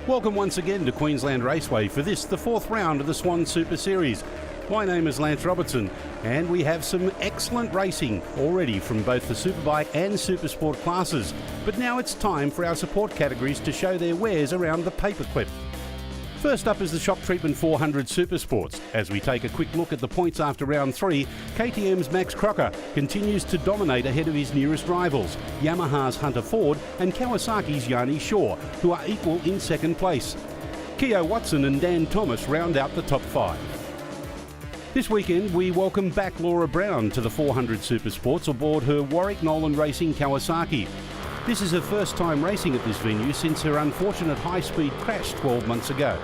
Welcome once again to Queensland Raceway for this, the fourth round of the Swann Super Series. My name is Lance Robertson, and we have some excellent racing already from both the Superbike and Supersport classes. But now it's time for our support categories to show their wares around the paperclip. First up is the Shock Treatment 400 Supersports. As we take a quick look at the points after round 3, KTM's Max Crocker continues to dominate ahead of his nearest rivals, Yamaha's Hunter Ford and Kawasaki's Yanni Shaw, who are equal in second place. Keogh Watson and Dan Thomas round out the top 5. This weekend, we welcome back Laura Brown to the 400 Supersports aboard her Warwick Nolan Racing Kawasaki. This is her first time racing at this venue since her unfortunate high-speed crash 12 months ago.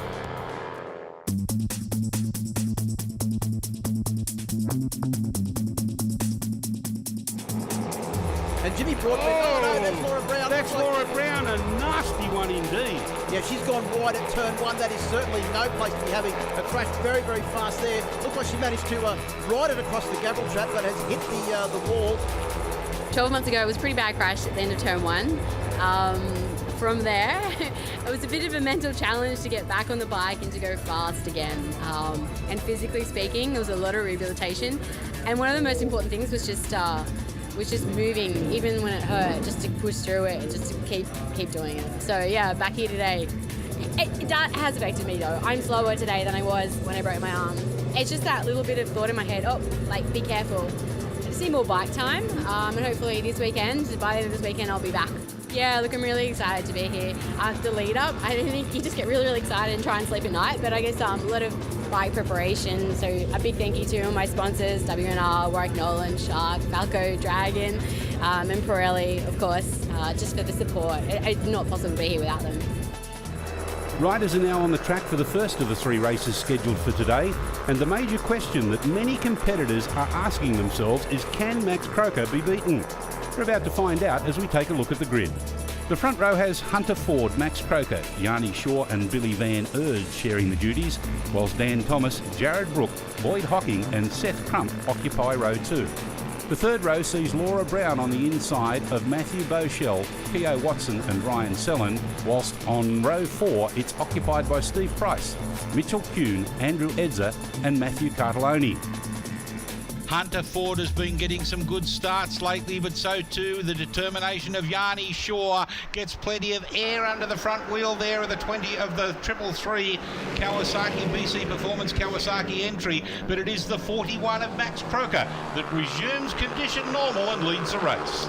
And Jimmy brought no, that's Laura Brown. That's Laura Brown, a nasty one indeed. Yeah, she's gone wide at turn 1. That is certainly no place to be having a crash very, very fast there. Looks like she managed to ride it across the gravel trap, but has hit the wall. 12 months ago, it was a pretty bad crash at the end of turn 1. From there, it was a bit of a mental challenge to get back on the bike and to go fast again. And physically speaking, there was a lot of rehabilitation. And one of the most important things was just moving, even when it hurt, just to push through it, just to keep doing it. So yeah, back here today. That has affected me though. I'm slower today than I was when I broke my arm. It's just that little bit of thought in my head, be careful. I see more bike time, and hopefully by the end of this weekend, I'll be back. Yeah, look, I'm really excited to be here. The lead up, I think you just get really, really excited and try and sleep at night, but I guess a lot of bike preparation, so a big thank you to my sponsors, WNR, Warwick Nolan, Shark, Falco, Dragon, and Pirelli, of course, just for the support. It's not possible to be here without them. Riders are now on the track for the first of the 3 races scheduled for today, and the major question that many competitors are asking themselves is, can Max Crocker be beaten? We're about to find out as we take a look at the grid. The front row has Hunter Ford, Max Crocker, Yanni Shaw and Billy Van Erd sharing the duties, whilst Dan Thomas, Jared Brook, Boyd Hocking and Seth Crump occupy row 2. The third row sees Laura Brown on the inside of Matthew Beauchelle, Keogh Watson and Ryan Sellen, whilst on row 4 it's occupied by Steve Price, Mitchell Kuhn, Andrew Edzer and Matthew Cartellone. Hunter Ford has been getting some good starts lately, but so too the determination of Yanni Shaw. Gets plenty of air under the front wheel there of the 20 of the 333 Kawasaki BC Performance Kawasaki entry, but it is the 41 of Max Crocker that resumes condition normal and leads the race.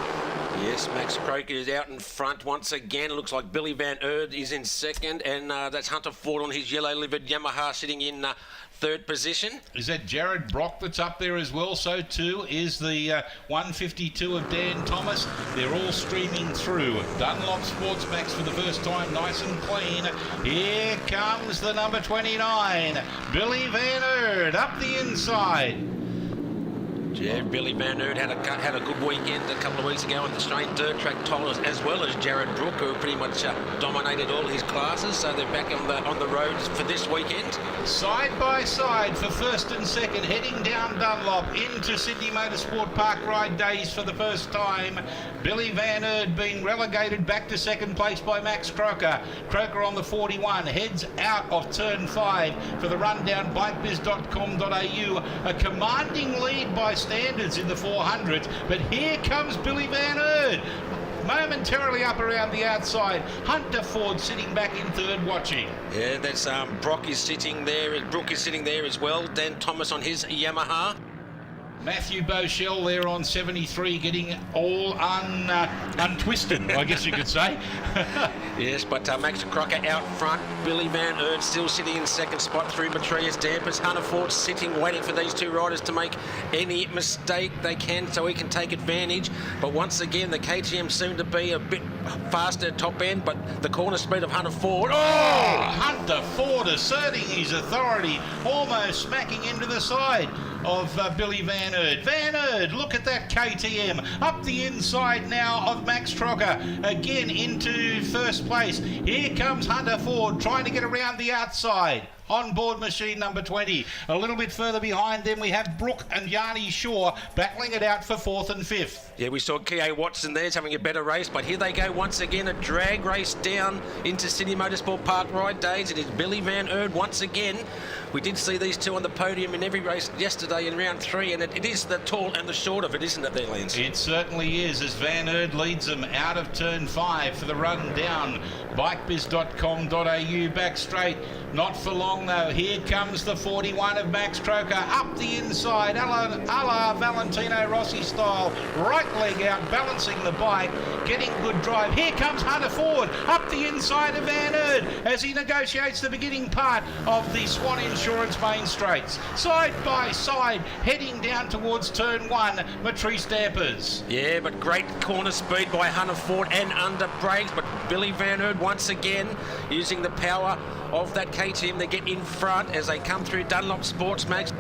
Yes, Max Croker is out in front once again. It looks like Billy Van Erd is in second, and that's Hunter Ford on his yellow-livered Yamaha sitting in third position. Is that Jared Brock that's up there as well? So too is the 152 of Dan Thomas. They're all streaming through. Dunlop Sports Max for the first time, nice and clean. Here comes the number 29, Billy Van Erd up the inside. Yeah, Billy Van Erd had a good weekend a couple of weeks ago on the Australian Dirt Track title, as well as Jared Brook, who pretty much dominated all his classes. So they're back on the roads for this weekend. Side by side for first and second, heading down Dunlop into Sydney Motorsport Park Ride Days for the first time. Billy Van Erd being relegated back to second place by Max Crocker. Crocker on the 41 heads out of turn 5 for the rundown bikebiz.com.au. A commanding lead by standards in the 400s, but here comes Billy Van Erd momentarily up around the outside. Hunter Ford sitting back in third watching. Yeah, that's Brock is sitting there, Brook is sitting there as well. Dan Thomas on his Yamaha. Matthew Beauchelle there on 73, getting all untwisted, I guess you could say. Yes, but Max Crocker out front. Billy Van Erd still sitting in second spot through Matrius dampers. Hunter Ford sitting, waiting for these two riders to make any mistake they can so he can take advantage. But once again, the KTM seem to be a bit faster at top end, but the corner speed of Hunter Ford. Oh! Hunter Ford asserting his authority, almost smacking into the side of Billy Van Erd. Van Erd, look at that KTM. Up the inside now of Max Crocker. Again into first place. Here comes Hunter Ford trying to get around the outside. on board machine number 20. A little bit further behind them, we have Brooke and Yanni Shaw battling it out for 4th and 5th. Yeah, we saw K.A. Watson there's having a better race, but here they go once again, a drag race down into Sydney Motorsport Park Ride Days. It is Billy Van Erd once again. We did see these two on the podium in every race yesterday in round 3, and it is the tall and the short of it, isn't it there, Lance? It certainly is, as Van Erd leads them out of turn 5 for the run down bikebiz.com.au back straight. Not for long though. Here comes the 41 of Max Croker up the inside, a la Valentino Rossi style. Right leg out, balancing the bike, getting good drive. Here comes Hunter Ford up the inside of Van Erd as he negotiates the beginning part of the Swann Insurance main straights. Side by side, heading down towards turn 1, Matrice Dampers. Yeah, but great corner speed by Hunter Ford and under brakes, but Billy Van Erd once again using the power of that KTM. They get in front as they come through Dunlop Sports Max.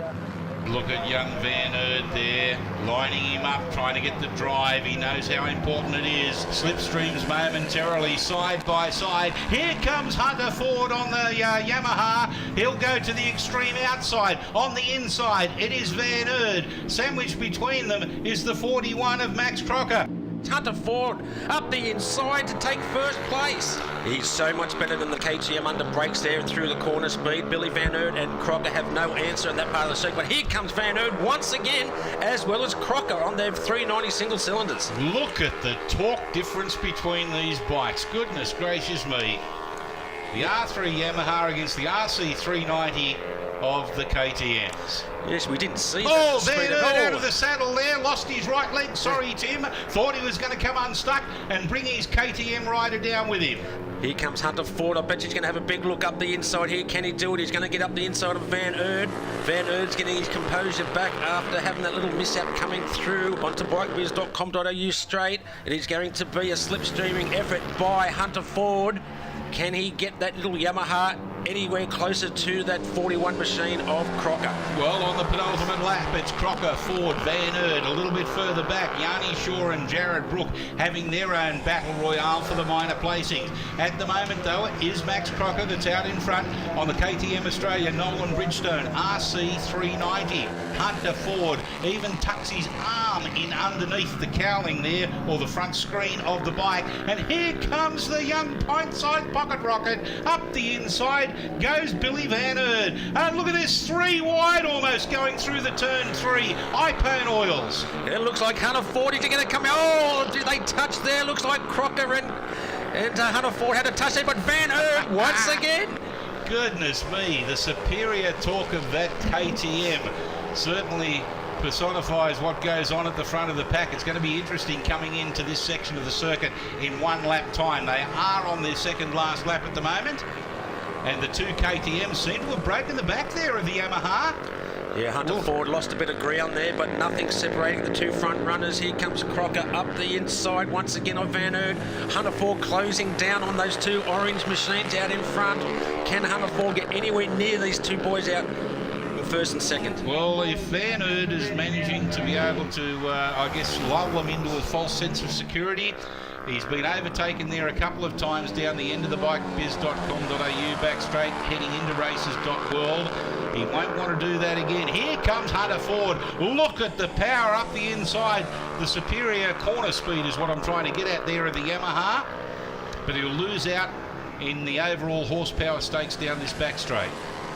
Look at young Van Erd there, lining him up, trying to get the drive. He knows how important it is. Slipstreams momentarily, side by side. Here comes Hunter Ford on the Yamaha. He'll go to the extreme outside. On the inside, it is Van Erd. Sandwiched between them is the 41 of Max Crocker. Hunter Ford up the inside to take first place. He's so much better than the KTM under brakes there through the corner speed. Billy Van Erd and Crocker have no answer in that part of the circuit. But here comes Van Erd once again, as well as Crocker on their 390 single cylinders. Look at the torque difference between these bikes. Goodness gracious me. The R3 Yamaha against the RC 390 of the KTMs. Yes, we didn't see that. Van Erd out of the saddle there, lost his right leg. Sorry, Tim. Thought he was going to come unstuck and bring his KTM rider down with him. Here comes Hunter Ford. I bet he's going to have a big look up the inside here. Can he do it? He's going to get up the inside of Van Erd. Van Erd's getting his composure back after having that little mishap coming through onto bikebiz.com.au straight. It is going to be a slipstreaming effort by Hunter Ford. Can he get that little Yamaha anywhere closer to that 41 machine of Crocker? Well, on the penultimate lap, it's Crocker, Ford, Van Erd. A little bit further back, Yanni Shaw and Jared Brooke having their own battle royale for the minor placings. At the moment, though, it is Max Crocker that's out in front on the KTM Australia Nolan Bridgestone RC 390. Hunter Ford even tucks his arm in underneath the cowling there, or the front screen of the bike. And here comes the young pint-sized pocket rocket up the inside. Goes Billy Van Erd. And look at this, 3 wide almost going through the turn 3. iPone oils. It looks like Hunter Ford is going to come out. Oh, do they touch there? Looks like Crocker and Hunter Ford had a touch there, but Van Erd once again. Goodness me, the superior torque of that KTM certainly personifies what goes on at the front of the pack. It's going to be interesting coming into this section of the circuit in 1 lap time. They are on their second last lap at the moment. And the 2 KTMs seem to have broken the back there of the Yamaha. Yeah, Hunter Ford lost a bit of ground there, but nothing separating the 2 front runners. Here comes Crocker up the inside once again of Van Erd. Hunter Ford closing down on those 2 orange machines out in front. Can Hunter Ford get anywhere near these 2 boys out first and second? Well, if Van Erd is managing to be able to, I guess, lull them into a false sense of security, he's been overtaken there a couple of times down the end of the bikebiz.com.au back straight, heading into races.world. He won't want to do that again. Here comes Hunter Ford. Look at the power up the inside. The superior corner speed is what I'm trying to get at there of the Yamaha. But he'll lose out in the overall horsepower stakes down this back straight.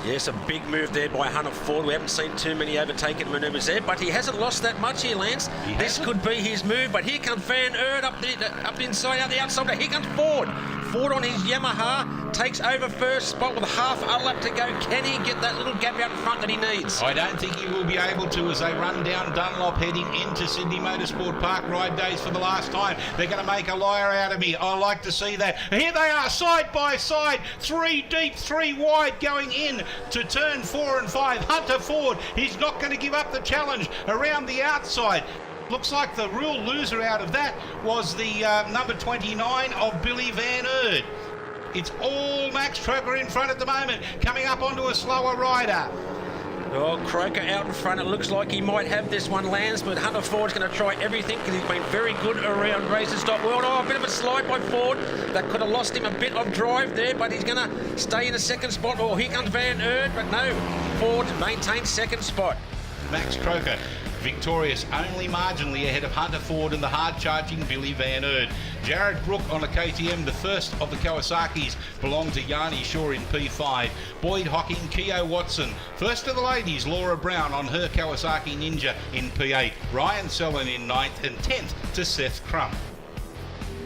Yes, a big move there by Hunter Ford. We haven't seen too many overtaken manoeuvres there, but he hasn't lost that much here, Lance. This could be his move, but here comes Van Erd up the inside, out the outside. Here comes Ford. Ford on his Yamaha takes over first spot with half a lap to go. Can he get that little gap out in front that he needs? I don't think he will be able to as they run down Dunlop heading into Sydney Motorsport Park Ride Days for the last time. They're going to make a liar out of me. I like to see that. Here they are, side by side, 3 deep, 3 wide going in to turn 4 and 5. Hunter Ford, he's not going to give up the challenge around the outside. Looks like the real loser out of that was the number 29 of Billy Van Erd. It's all Max Crocker in front at the moment, coming up onto a slower rider. Oh, Croker out in front. It looks like he might have this one, Lance, but Hunter Ford's going to try everything because he's been very good around races. World. Oh, a bit of a slide by Ford. That could have lost him a bit of drive there, but he's going to stay in a second spot. Oh, here comes Van Aert, but no. Ford maintains second spot. Max Croker victorious only marginally ahead of Hunter Ford and the hard-charging Billy Van Aert. Jared Brook on a KTM, the first of the Kawasaki's, belonged to Yanni Shaw in P5. Boyd Hocking, Keogh Watson. First of the ladies, Laura Brown on her Kawasaki Ninja in P8. Ryan Sellen in 9th and 10th to Seth Crump.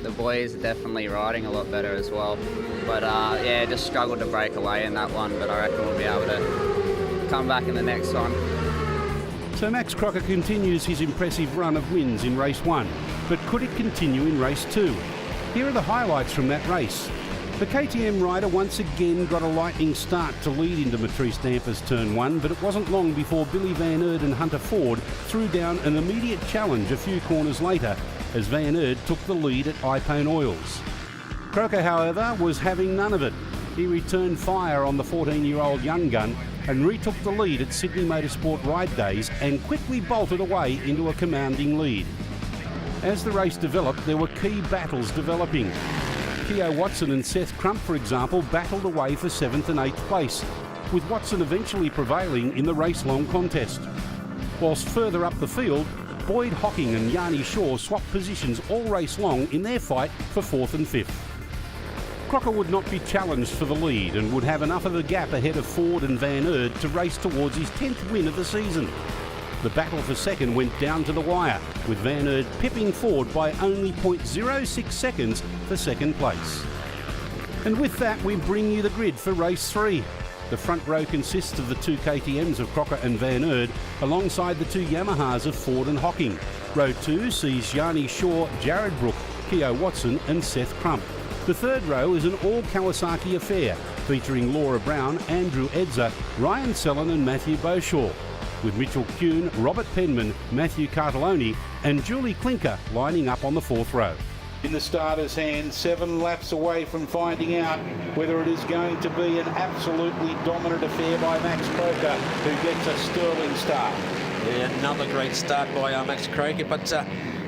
The boys are definitely riding a lot better as well. But yeah, just struggled to break away in that one, but I reckon we'll be able to come back in the next one. So Max Crocker continues his impressive run of wins in race 1, but could it continue in race 2? Here are the highlights from that race. The KTM rider once again got a lightning start to lead into Matrice Dampers turn 1, but it wasn't long before Billy Van Aert and Hunter Ford threw down an immediate challenge a few corners later as Van Aert took the lead at Ipone Oils. Croker, however, was having none of it. He returned fire on the 14-year-old young gun and retook the lead at Sydney Motorsport Ride Days and quickly bolted away into a commanding lead. As the race developed, there were key battles developing. Keogh Watson and Seth Crump, for example, battled away for 7th and 8th place, with Watson eventually prevailing in the race-long contest. Whilst further up the field, Boyd Hocking and Yanni Shaw swapped positions all race long in their fight for 4th and 5th. Crocker would not be challenged for the lead and would have enough of a gap ahead of Ford and Van Aert to race towards his 10th win of the season. The battle for second went down to the wire, with Van Aert pipping Ford by only 0.06 seconds for second place. And with that, we bring you the grid for race 3. The front row consists of the 2 KTMs of Crocker and Van Aert, alongside the 2 Yamahas of Ford and Hocking. Row 2 sees Yanni Shaw, Jared Brook, Keogh Watson and Seth Crump. The third row is an all-Kawasaki affair, featuring Laura Brown, Andrew Edzer, Ryan Sellen and Matthew Beauchamp, with Mitchell Kuhn, Robert Penman, Matthew Cartellone and Julie Klinker lining up on the 4th row. In the starter's hands, 7 laps away from finding out whether it is going to be an absolutely dominant affair by Max Croker, who gets a sterling start. Yeah, another great start by Max Croker, but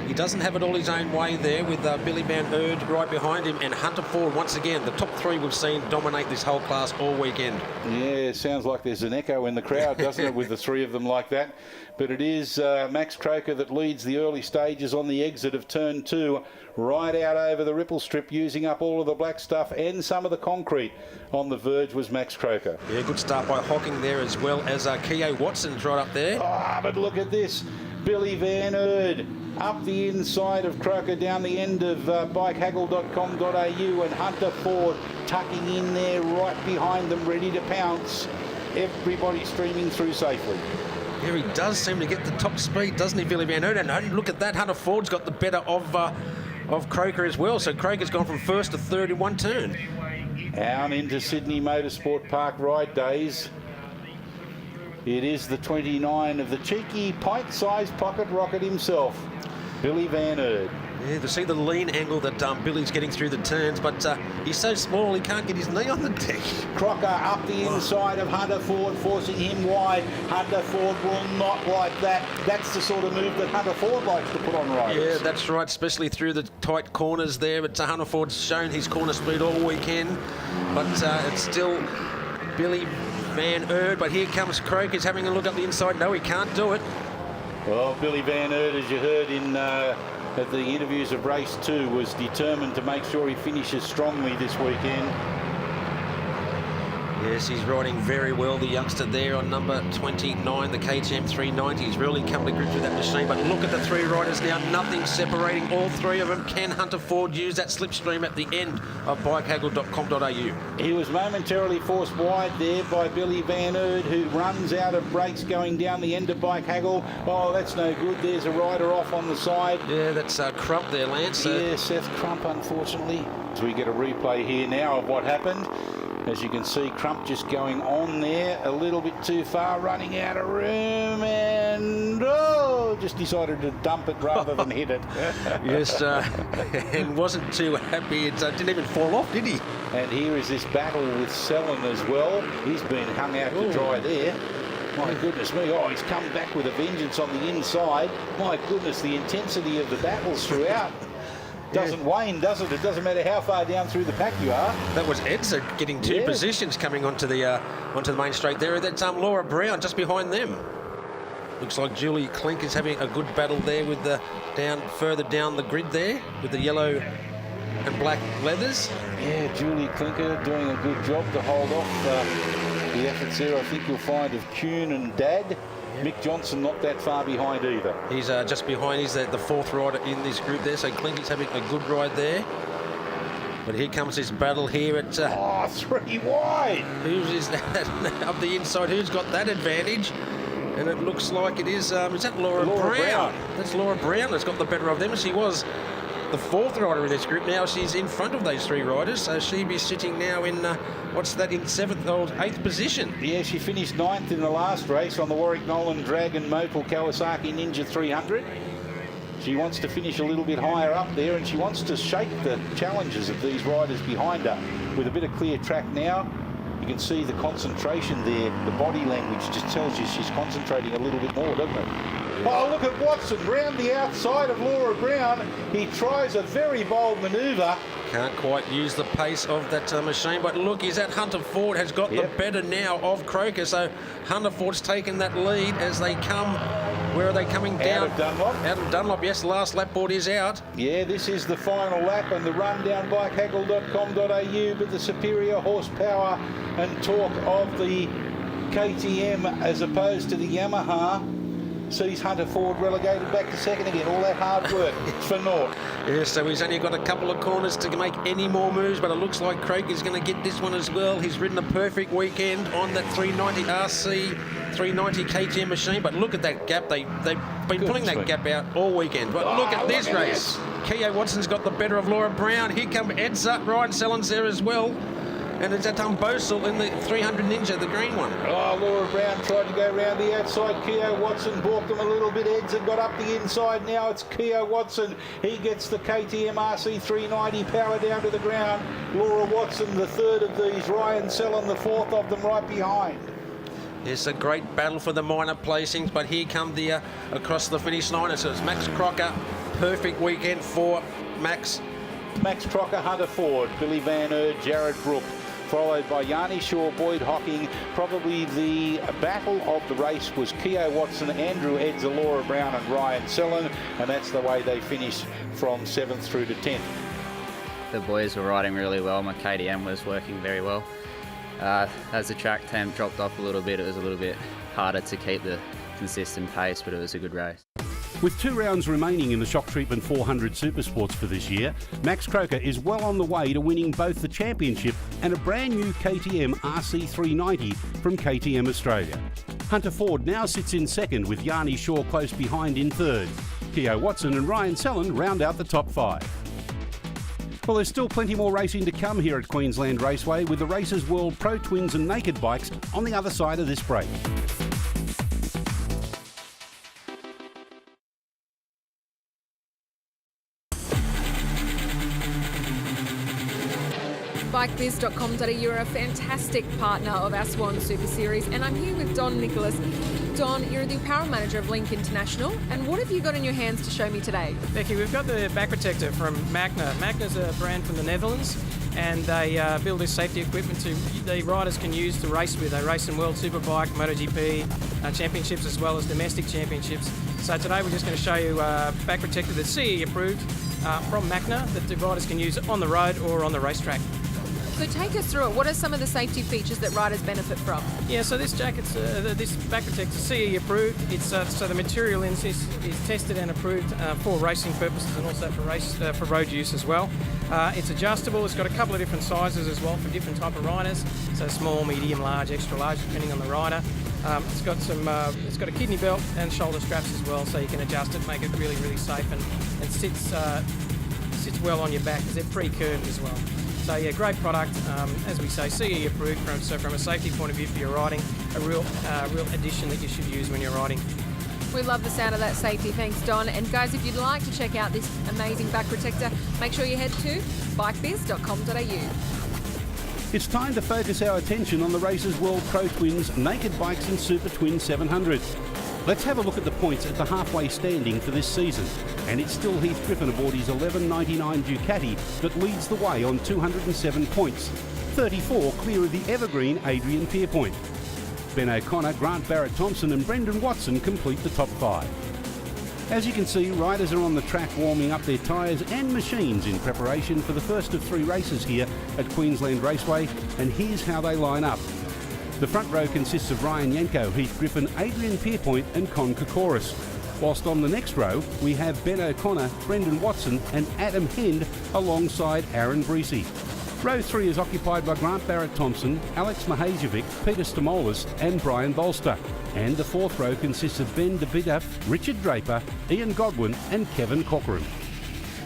he doesn't have it all his own way there with Billy Van Aert right behind him and Hunter Ford once again. The top 3 we've seen dominate this whole class all weekend. Yeah, sounds like there's an echo in the crowd, doesn't it, with the 3 of them like that? But it is Max Croker that leads the early stages on the exit of turn 2, right out over the ripple strip, using up all of the black stuff and some of the concrete. On the verge was Max Croker. Yeah, good start by Hocking there, as well as Keogh Watson's right up there. Ah, but look at this. Billy Van Aert up the inside of Croker down the end of bikehaggle.com.au, and Hunter Ford tucking in there right behind them, ready to pounce. Everybody streaming through safely. Yeah, he does seem to get the top speed, doesn't he, Billy Van Aert? And look at that, Hunter Ford's got the better of Croker as well. So Croker's gone from 1st to 3rd in one turn. Out into Sydney Motorsport Park Ride Days. It is the 29 of the cheeky pint-sized pocket rocket himself, Billy Van Aert. Yeah, to see the lean angle that Billy's getting through the turns, but he's so small he can't get his knee on the deck. Crocker up the inside of Hunter Ford, forcing him wide. Hunter Ford will not like that. That's the sort of move that Hunter Ford likes to put on riders. Yeah, that's right, especially through the tight corners there. But Hunter Ford's shown his corner speed all weekend, but it's still Billy Van Aert. But here comes Croker. He's having a look up the inside. No, he can't do it. Well, Billy Van Aert, as you heard in at the interviews of race 2, was determined to make sure he finishes strongly this weekend. Yes, he's riding very well, the youngster there on number 29, the KTM 390. He's really come to grips with that machine. But look at the 3 riders now, nothing separating all 3 of them. Can Hunter Ford use that slipstream at the end of bikehaggle.com.au? He was momentarily forced wide there by Billy Van Aert, who runs out of brakes going down the end of Bike Haggle. Oh, that's no good. There's a rider off on the side. Yeah, that's Crump there, Lance. Yeah, Seth Crump, unfortunately. So we get a replay here now of what happened. As you can see, Crump just going on there a little bit too far, running out of room, and just decided to dump it rather than hit it. Yes, and wasn't too happy. It didn't even fall off, did he? And here is this battle with Sellen as well. He's been hung out to dry there. My goodness me. Oh, he's come back with a vengeance on the inside. My goodness, the intensity of the battles throughout doesn't wane, does it? It doesn't matter how far down through the pack you are. That was Edsa getting two positions coming onto the main straight there. That's Laura Brown just behind them. Looks like Julie Klink is having a good battle there with the further down the grid there with the yellow and black leathers. Yeah, Julie Klinker doing a good job to hold off the efforts there. I think you'll find of Kuhn and Dad. Mick Johnson not that far behind either. He's just behind. He's the fourth rider in this group there, so Klinky's having a good ride there. But here comes this battle here at... 3 wide! Who's that up the inside? Who's got that advantage? And it looks like it is that Laura Brown? That's Laura Brown that's got the better of them. She was the fourth rider in this group. Now she's in front of those three riders, so she'd be sitting now in, in 7th or 8th position. Yeah, she finished 9th in the last race on the Warwick Nolan Dragon Mopal Kawasaki Ninja 300. She wants to finish a little bit higher up there, and she wants to shake the challenges of these riders behind her. With a bit of clear track now, you can see the concentration there. The body language just tells you she's concentrating a little bit more, doesn't it? Oh, look at Watson round the outside of Laura Brown. He tries a very bold manoeuvre. Can't quite use the pace of that machine, but look, is that Hunter Ford has got the better now of Croker. So Hunter Ford's taken that lead as they come. Where are they coming down? Out of Dunlop. Out of Dunlop, yes, the last lap board is out. Yeah, this is the final lap, and the rundown by haggle.com.au, but the superior horsepower and torque of the KTM as opposed to the Yamaha sees Hunter Ford relegated back to second again. All that hard work for naught. Yeah, so he's only got a couple of corners to make any more moves, but it looks like Craig is going to get this one as well. He's ridden a perfect weekend on that 390 RC 390 KTM machine, but look at that gap. They've been pulling that gap out all weekend. But look at this race. Keogh Watson's got the better of Laura Brown. Here come Edsa, Ryan Sellens there as well. And it's at Bosel in the 300 Ninja, the green one. Oh, Laura Brown tried to go round the outside. Keogh Watson balked him a little bit. Edsa got up the inside. Now it's Keogh Watson. He gets the KTM RC 390 power down to the ground. Laura Watson, the third of these. Ryan Sellen, the fourth of them right behind. It's a great battle for the minor placings, but here come the across the finish line. So it's Max Crocker. Perfect weekend for Max. Max Crocker, Hunter Ford, Billy Van Erd, Jared Brook, followed by Yanni Shaw, Boyd Hocking. Probably the battle of the race was Keogh Watson, Andrew Edsa, Laura Brown and Ryan Sellen, and that's the way they finished from 7th through to 10th. The boys were riding really well. My KTM was working very well. As the track temp dropped off a little bit, it was a little bit harder to keep the consistent pace, but it was a good race. With 2 rounds remaining in the Shock Treatment 400 Supersports for this year, Max Croker is well on the way to winning both the championship and a brand new KTM RC 390 from KTM Australia. Hunter Ford now sits in second with Yanni Shaw close behind in third. Keogh Watson and Ryan Sellen round out the top 5. Well, there's still plenty more racing to come here at Queensland Raceway with the Racers World Pro Twins and Naked Bikes on the other side of this break. Bikebiz.com.au are a fantastic partner of our Swann Super Series, and I'm here with Don Nicholas. Don, you're the apparel manager of Link International, and what have you got in your hands to show me today? Becky, we've got the back protector from Magna. Magna's a brand from the Netherlands, and they build this safety equipment the riders can use to race with. They race in World Superbike, MotoGP championships as well as domestic championships. So today we're just going to show you a back protector that's CE approved from Magna that the riders can use on the road or on the racetrack. So take us through it. What are some of the safety features that riders benefit from? Yeah, so this jacket's, this back protector CE approved. It's so the material in this is tested and approved for racing purposes and also for road use as well. It's adjustable. It's got a couple of different sizes as well for different type of riders. So small, medium, large, extra large, depending on the rider. It's got it's got a kidney belt and shoulder straps as well, so you can adjust it, make it really, really safe, and sits well on your back because they're pre-curved as well. So yeah, great product. As we say, CE approved. From a safety point of view for your riding, a real addition that you should use when you're riding. We love the sound of that safety. Thanks, Don. And guys, if you'd like to check out this amazing back protector, make sure you head to bikebiz.com.au. It's time to focus our attention on the race's World Pro Twins, Naked Bikes and Super Twin 700. Let's have a look at the points at the halfway standing for this season. And it's still Heath Griffin aboard his 11.99 Ducati that leads the way on 207 points. 34 clear of the evergreen Adrian Pierpoint. Ben O'Connor, Grant Barrett-Thompson and Brendan Watson complete the top 5. As you can see, riders are on the track warming up their tyres and machines in preparation for the first of 3 races here at Queensland Raceway, and here's how they line up. The front row consists of Ryan Yanko, Heath Griffin, Adrian Pierpoint and Con Kokoris. Whilst on the next row, we have Ben O'Connor, Brendan Watson and Adam Hend alongside Aaron Breesy. Row 3 is occupied by Grant Barrett-Thompson, Alex Mahajevic, Peter Stamolis and Brian Bolster. And the 4th row consists of Ben DeBitter, Richard Draper, Ian Godwin and Kevin Corcoran.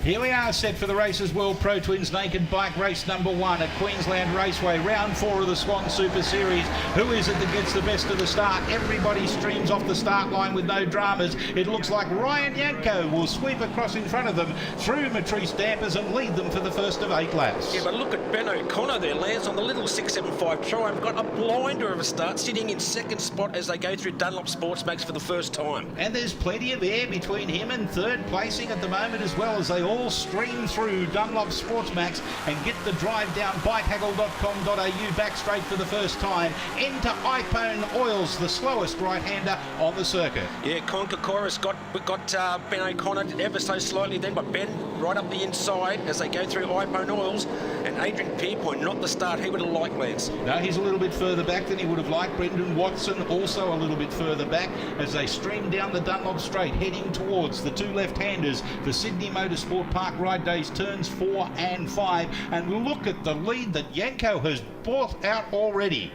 Here we are, set for the race's World Pro Twins Naked Bike race number 1 at Queensland Raceway, round 4 of the Swann Super Series. Who is it that gets the best of the start? Everybody streams off the start line with no dramas. It looks like Ryan Yanko will sweep across in front of them through Matrice Dampers and lead them for the first of 8 laps. Yeah, but look at Ben O'Connor there, lands on the little 675 Triumph, got a blinder of a start, sitting in 2nd spot as they go through Dunlop Sports Max for the first time. And there's plenty of air between him and 3rd placing at the moment, as well as they all stream through Dunlop Sports Max and get the drive down bikehaggle.com.au back straight for the first time into iPone Oils, the slowest right-hander on the circuit. Yeah, Con Kokoris got Ben O'Connor ever so slightly then, but Ben right up the inside as they go through iPone Oils, and Adrian Pierpoint, not the start he would have liked, Lance. No, he's a little bit further back than he would have liked. Brendan Watson also a little bit further back as they stream down the Dunlop Straight, heading towards the 2 left-handers for Sydney Motorsport Park Ride Days turns 4 and 5. And look at the lead that Yanko has brought out already.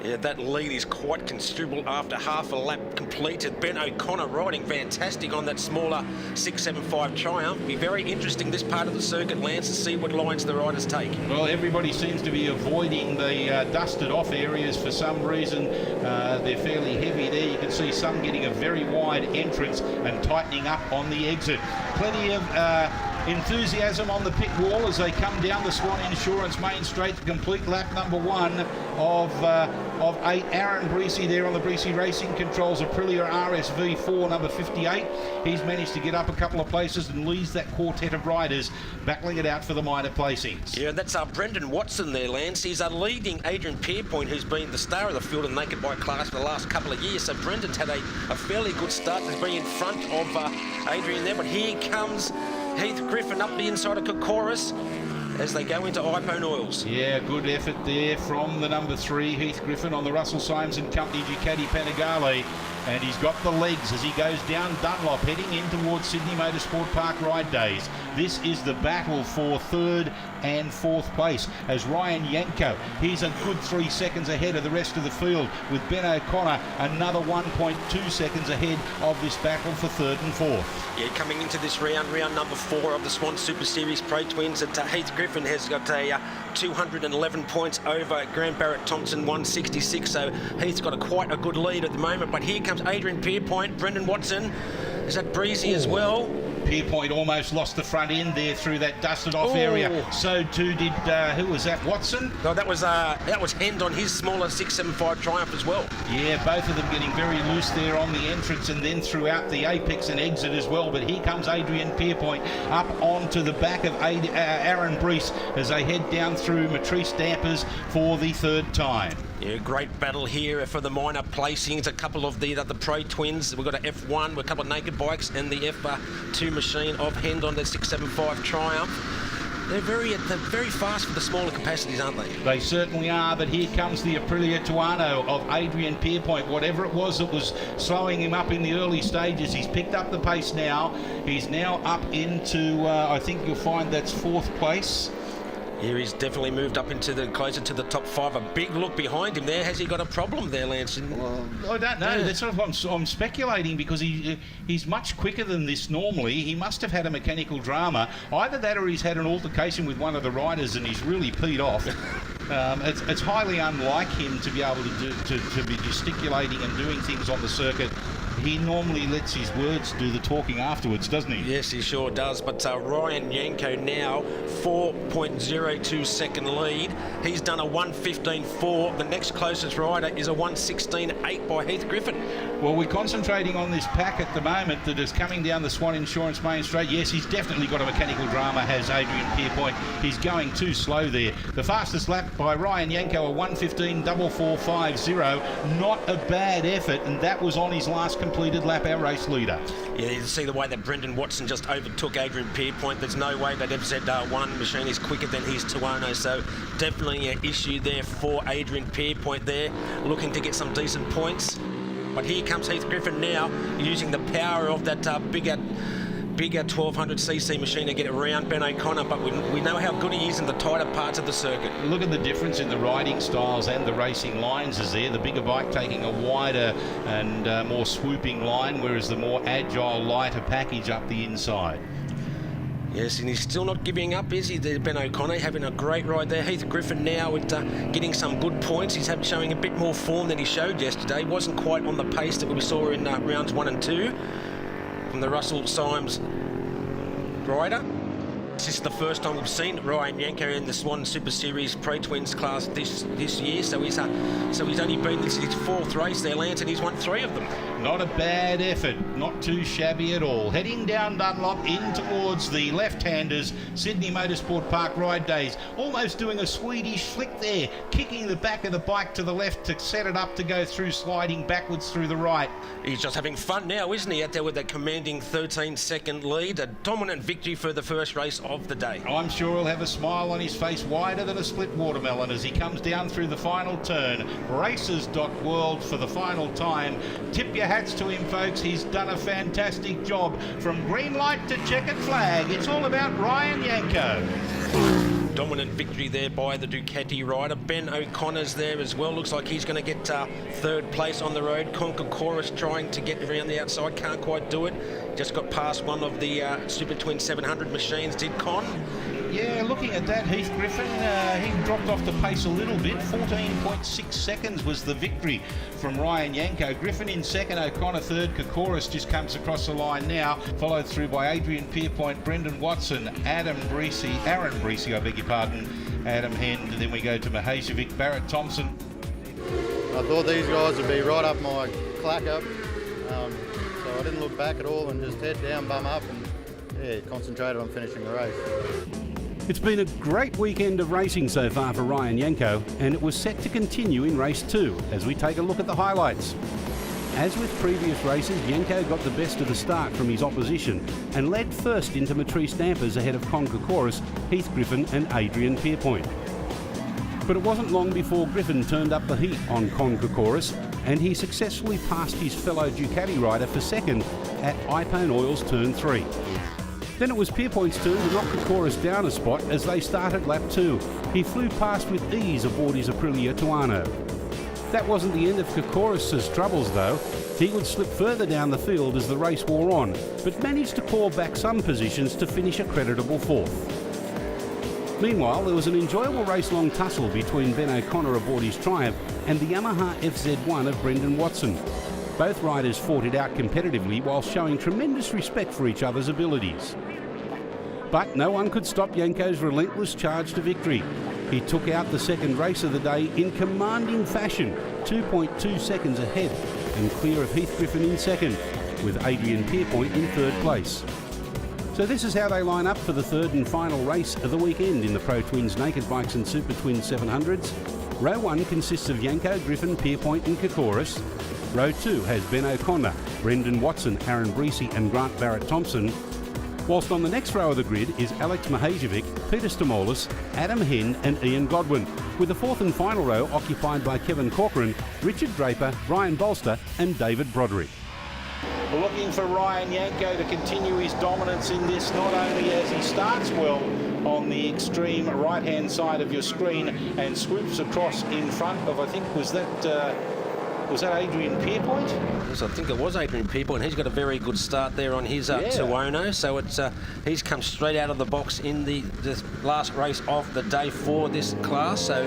Yeah, that lead is quite considerable after half a lap completed. Ben O'Connor riding fantastic on that smaller 675 Triumph. Be very interesting this part of the circuit, Lance, to see what lines the riders take. Well, everybody seems to be avoiding the dusted off areas for some reason. They're fairly heavy there. You can see some getting a very wide entrance and tightening up on the exit. Plenty of enthusiasm on the pit wall as they come down the Swann Insurance main straight to complete lap number 1 of 8. Aaron Breesy there on the Breesy Racing controls Aprilia RSV4 number 58. He's managed to get up a couple of places and leads that quartet of riders battling it out for the minor placings. Yeah, that's Brendan Watson there, Lance. He's leading Adrian Pierpoint, who's been the star of the field in the naked bike class for the last couple of years. So Brendan's had a fairly good start. He's been in front of Adrian there, but here comes Heath Griffin up the inside of Kokoris as they go into iPone Oils. Yeah, good effort there from the number 3, Heath Griffin, on the Russell Symes and Company Ducati Panigale. And he's got the legs as he goes down Dunlop, heading in towards Sydney Motorsport Park Ride Days. This is the battle for 3rd and 4th place as Ryan Yanko, he's a good 3 seconds ahead of the rest of the field, with Ben O'Connor another 1.2 seconds ahead of this battle for 3rd and 4th. Yeah, coming into this round number 4 of the Swann Super Series Pro Twins, that Heath Griffin has got a 211 points over Grant Barrett-Thompson 166, so Heath's got quite a good lead at the moment. But here comes Adrian Pierpoint, Brendan Watson, is that Breezy as well? Pierpoint almost lost the front end there through that dusted off area. So too did, who was that, Watson? No, that was Hend on his smaller 675 Triumph as well. Yeah, both of them getting very loose there on the entrance and then throughout the apex and exit as well. But here comes Adrian Pierpoint up onto the back of Aaron Brees as they head down through Matrice Dampers for the 3rd time. Yeah, great battle here for the minor placings. A couple of the Pro Twins. We've got an F1 with a couple of naked bikes and the F2 machine of Hend on the 675 Triumph. They're very fast for the smaller capacities, aren't they? They certainly are, but here comes the Aprilia Tuono of Adrian Pierpoint. Whatever it was that was slowing him up in the early stages, he's picked up the pace now. He's now up into, I think you'll find that's 4th place. Here he's definitely moved up into closer to the top 5. A big look behind him there. Has he got a problem there, Lance? Well, I don't know. Yeah. That's sort of I'm speculating, because he's much quicker than this normally. He must have had a mechanical drama. Either that or he's had an altercation with one of the riders and he's really peed off. It's highly unlike him to be able to be gesticulating and doing things on the circuit he normally lets his words do the talking afterwards, doesn't he? Yes, he sure does. But Ryan Yanko now 4.02 second lead. He's done a 1:15.4. The next closest rider is a 1:16.8 by Heath Griffin. Well, we're concentrating on this pack at the moment that is coming down the Swann Insurance Main Straight. Yes, he's definitely got a mechanical drama, has Adrian Pierpoint. He's going too slow there. The fastest lap by Ryan Yanko, a 1:15.4450. Not a bad effort, and that was on his last completed lap, our race leader. Yeah, you can see the way that Brendan Watson just overtook Adrian Pierpoint. There's no way they'd ever said one machine is quicker than his Tuono, so definitely an issue there for Adrian Pierpoint there, looking to get some decent points. But here comes Heath Griffin now, using the power of that bigger 1200cc machine to get around Ben O'Connor, but we know how good he is in the tighter parts of the circuit. Look at the difference in the riding styles and the racing lines is there. The bigger bike taking a wider and more swooping line, whereas the more agile, lighter package up the inside. Yes, and he's still not giving up, is he, there, Ben O'Connor, having a great ride there. Heath Griffin now with getting some good points. He's showing a bit more form than he showed yesterday. Wasn't quite on the pace that we saw in rounds 1 and 2 from the Russell Symes rider. This is the first time we've seen Ryan Yanko in the Swann Super Series Pre-Twins class this year, so he's only been, this is his 4th race there, Lance, and he's won 3 of them. Not a bad effort, not too shabby at all. Heading down Dunlop in towards the left-handers, Sydney Motorsport Park Ride Days. Almost doing a Swedish flick there, kicking the back of the bike to the left to set it up to go through, sliding backwards through the right. He's just having fun now, isn't he, out there with that commanding 13-second lead. A dominant victory for the first race of the day. I'm sure he'll have a smile on his face wider than a split watermelon as he comes down through the final turn. Races.world for the final time. Tip your hats to him, folks. He's done a fantastic job. From green light to checkered flag, it's all about Ryan Yanko. Dominant victory there by the Ducati rider. Ben O'Connor's there as well. Looks like he's going to get 3rd place on the road. Conker Chorus trying to get around the outside. Can't quite do it. Just got past one of the Super Twin 700 machines, did Con. Yeah, looking at that, Heath Griffin, he dropped off the pace a little bit. 14.6 seconds was the victory from Ryan Yanko. Griffin in 2nd, O'Connor 3rd. Kokoris just comes across the line now, followed through by Adrian Pierpoint, Brendan Watson, Aaron Breesy, I beg your pardon, Adam Hend, and then we go to Mahajevic, Barrett Thompson. I thought these guys would be right up my clack up, so I didn't look back at all and just head down, bum up, and concentrated on finishing the race. It's been a great weekend of racing so far for Ryan Yanko, and it was set to continue in race 2 as we take a look at the highlights. As with previous races, Yanko got the best of the start from his opposition and led first into Matrice Dampers ahead of Conker Chorus, Heath Griffin and Adrian Pierpoint. But it wasn't long before Griffin turned up the heat on Conker Chorus, and he successfully passed his fellow Ducati rider for 2nd at Ipain Oil's turn 3. Then it was Pierpoint's turn to knock the Chorus down a spot as they started lap 2. He flew past with ease aboard his Aprilia Tuono. That wasn't the end of Kokoris' troubles though. He would slip further down the field as the race wore on, but managed to claw back some positions to finish a creditable 4th. Meanwhile, there was an enjoyable race-long tussle between Ben O'Connor aboard his Triumph and the Yamaha FZ1 of Brendan Watson. Both riders fought it out competitively while showing tremendous respect for each other's abilities. But no one could stop Yanko's relentless charge to victory. He took out the 2nd race of the day in commanding fashion, 2.2 seconds ahead and clear of Heath Griffin in 2nd, with Adrian Pierpoint in 3rd place. So this is how they line up for the 3rd and final race of the weekend in the Pro Twins Naked Bikes and Super Twins 700s. Row 1 consists of Yanko, Griffin, Pierpoint and Kokoris. Row 2 has Ben O'Connor, Brendan Watson, Aaron Breesy and Grant Barrett Thompson. Whilst on the next row of the grid is Alex Mahajevic, Peter Stamolis, Adam Hend and Ian Godwin, with the 4th and final row occupied by Kevin Corcoran, Richard Draper, Brian Bolster and David Broderick. Looking for Ryan Yanko to continue his dominance in this, not only as he starts well on the extreme right-hand side of your screen and swoops across in front of, I think, was that Adrian Pierpoint? Yes, I think it was Adrian Pierpoint. He's got a very good start there on his Tuono. So it's he's come straight out of the box in the last race of the day for this class. So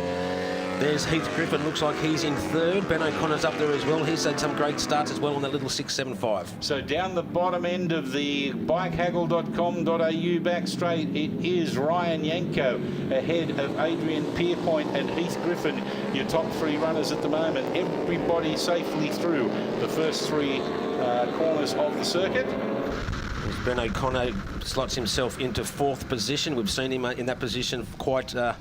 There's Heath Griffin, looks like he's in third. Ben O'Connor's up there as well. He's had some great starts as well on that little 6.75. So down the bottom end of the bikehaggle.com.au back straight, it is Ryan Yanko ahead of Adrian Pierpoint and Heath Griffin, your top three runners at the moment. Everybody safely through the first three corners of the circuit. Ben O'Connor slots himself into fourth position. We've seen him in that position quite a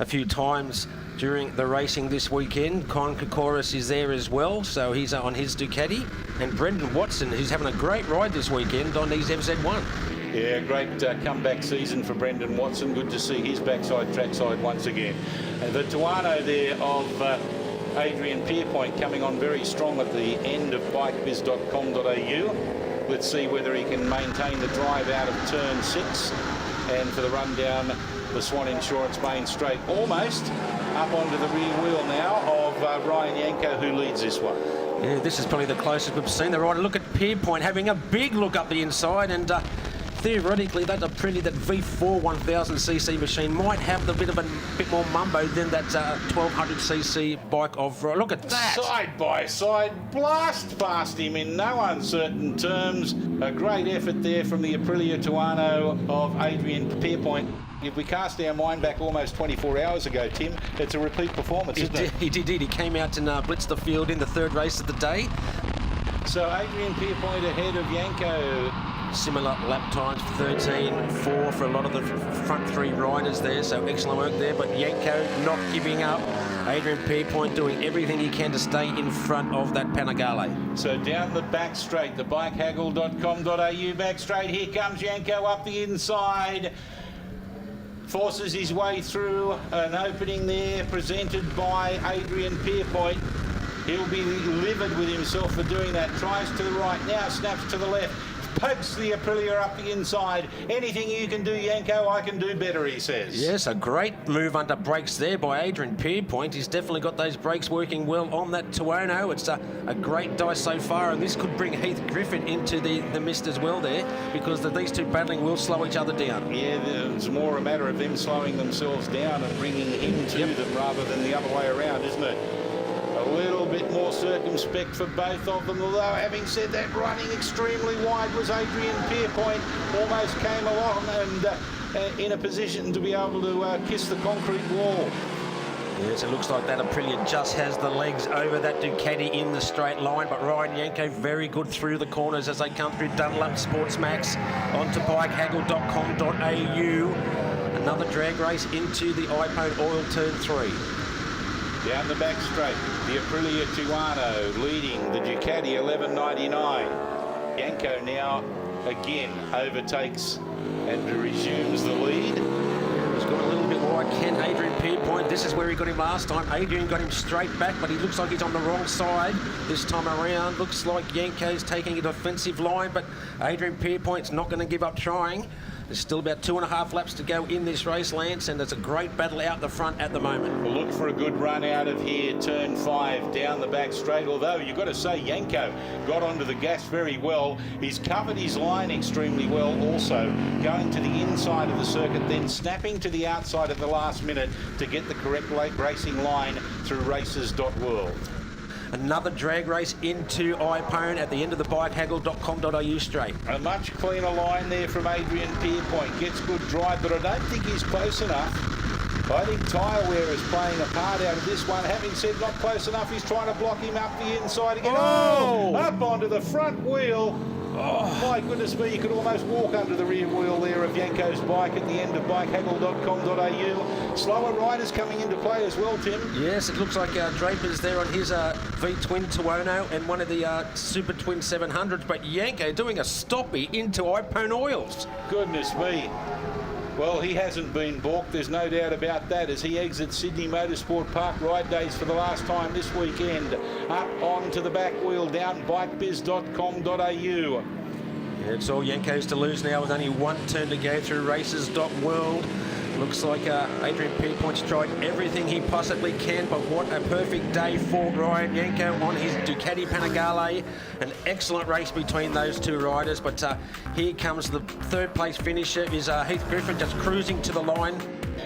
few times during the racing this weekend. Con Kokoris is there as well, so he's on his Ducati. And Brendan Watson, who's having a great ride this weekend on his FZ1. Yeah, great comeback season for Brendan Watson. Good to see his backside trackside once again. The Tuano there of Adrian Pierpoint coming on very strong at the end of bikebiz.com.au. Let's see whether he can maintain the drive out of turn 6. And for the run down the Swann Insurance main straight, almost up onto the rear wheel now of Ryan Yanko, who leads this one. Yeah, this is probably the closest we've seen the rider. Look at Pierpoint having a big look up the inside, and theoretically that V4 1000cc machine might have a bit more mumbo than that 1200cc bike of. Look at that. Side by side, blast past him in no uncertain terms. A great effort there from the Aprilia Tuano of Adrian Pierpoint. If we cast our mind back almost 24 hours ago, Tim, it's a repeat performance, isn't it? He did. He came out and blitzed the field in the third race of the day. So Adrian Pierpoint ahead of Yanko. Similar lap times, 13.4 for a lot of the front three riders there, so excellent work there. But Yanko not giving up. Adrian Pierpoint doing everything he can to stay in front of that Panigale. So down the back straight, the bikehaggle.com.au back straight. Here comes Yanko up the inside. Forces his way through an opening there presented by Adrian Pierpoint. He'll be livid with himself for doing that. Tries to the right now, snaps to the left. Pokes the Aprilia up the inside. Anything you can do, Yanko, I can do better, he says. Yes, a great move under brakes there by Adrian Pierpoint. He's definitely got those brakes working well on that Tuono. It's a great dice so far, and this could bring Heath Griffin into the mist as well there, because these two battling will slow each other down. Yeah, it's more a matter of them slowing themselves down and bringing him to them rather than the other way around, isn't it? A little bit more circumspect for both of them, although having said that, running extremely wide was Adrian Pierpoint. Almost came along and in a position to be able to kiss the concrete wall. Yes, it looks like that Aprilia just has the legs over that Ducati in the straight line, but Ryan Yanko very good through the corners as they come through Dunlop Sports Max onto bikehaggle.com.au. Another drag race into the iPhone Oil turn 3. Down the back straight, the Aprilia Tuano leading the Ducati 1199. Yanko now again overtakes and resumes the lead. He's got a little bit wide. Can Adrian Pierpoint? This is where he got him last time. Adrian got him straight back, but he looks like he's on the wrong side this time around. Looks like Yanko's taking a defensive line, but Adrian Pierpoint's not going to give up trying. There's still about 2.5 laps to go in this race, Lance, and there's a great battle out the front at the moment. We'll look for a good run out of here, turn 5, down the back straight, although you've got to say Yanko got onto the gas very well. He's covered his line extremely well also, going to the inside of the circuit, then snapping to the outside at the last minute to get the correct late racing line through races.world. Another drag race into Iphone at the end of the bikehaggle.com.au straight. A much cleaner line there from Adrian Pierpoint. Gets good drive, but I don't think he's close enough. I think tyre wear is playing a part out of this one. Having said not close enough, he's trying to block him up the inside again. Oh! Up onto the front wheel. Oh, my goodness me, you could almost walk under the rear wheel there of Yanko's bike at the end of bikehaggle.com.au. Slower riders coming into play as well, Tim. Yes, it looks like Draper's there on his V-twin Tuono and one of the Super Twin 700s, but Yanko doing a stoppie into iPhone Oils. Goodness me. Well, he hasn't been balked, there's no doubt about that, as he exits Sydney Motorsport Park ride days for the last time this weekend. Up onto the back wheel, down bikebiz.com.au. Yeah, it's all Yanko's to lose now with only one turn to go through races.world. Looks like Adrian Pierpoint's tried everything he possibly can, but what a perfect day for Ryan Yanko on his Ducati Panigale. An excellent race between those two riders, but here comes the third place finisher is Heath Griffin just cruising to the line.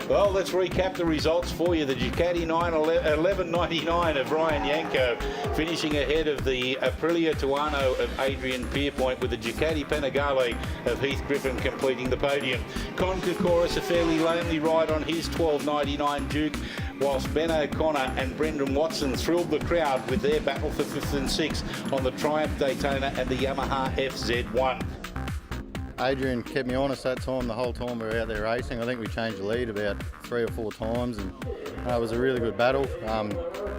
Well, let's recap the results for you. The Ducati 1199 of Ryan Yanko finishing ahead of the Aprilia Tuono of Adrian Pierpoint, with the Ducati Panigale of Heath Griffin completing the podium. Con Kokoris, a fairly lonely ride on his 1299 Duke, whilst Ben O'Connor and Brendan Watson thrilled the crowd with their battle for 5th and 6th on the Triumph Daytona and the Yamaha FZ1. Adrian kept me honest that time, the whole time we were out there racing. I think we changed the lead about 3 or 4 times, and it was a really good battle.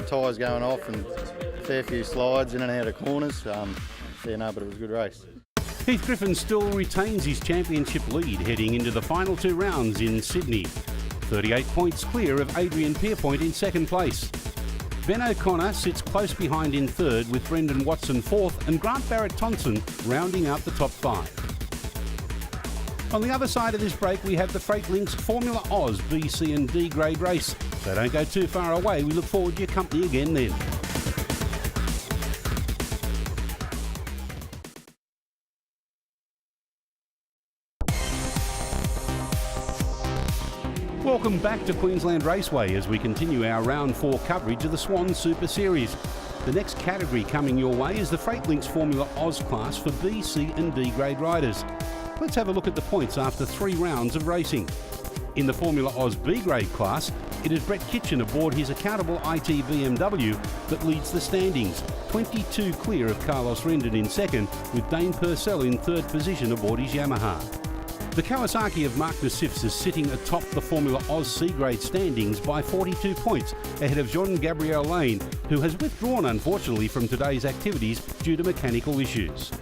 Tyres going off and a fair few slides in and out of corners. But it was a good race. Heath Griffin still retains his championship lead heading into the final 2 rounds in Sydney. 38 points clear of Adrian Pierpoint in second place. Ben O'Connor sits close behind in third, with Brendan Watson fourth and Grant Barrett-Thompson rounding out the top 5. On the other side of this break, we have the Freight Links Formula Oz B, C and D grade race. So don't go too far away. We look forward to your company again then. Welcome back to Queensland Raceway as we continue our Round 4 coverage of the Swann Super Series. The next category coming your way is the Freight Links Formula Oz class for B, C and D grade riders. Let's have a look at the points after 3 rounds of racing. In the Formula Oz B grade class, it is Brett Kitchen aboard his accountable IT BMW that leads the standings, 22 clear of Carlos Rendon in second, with Dane Purcell in third position aboard his Yamaha. The Kawasaki of Mark Nassifs is sitting atop the Formula Oz C grade standings by 42 points, ahead of Jean-Gabriel Lane, who has withdrawn unfortunately from today's activities due to mechanical issues.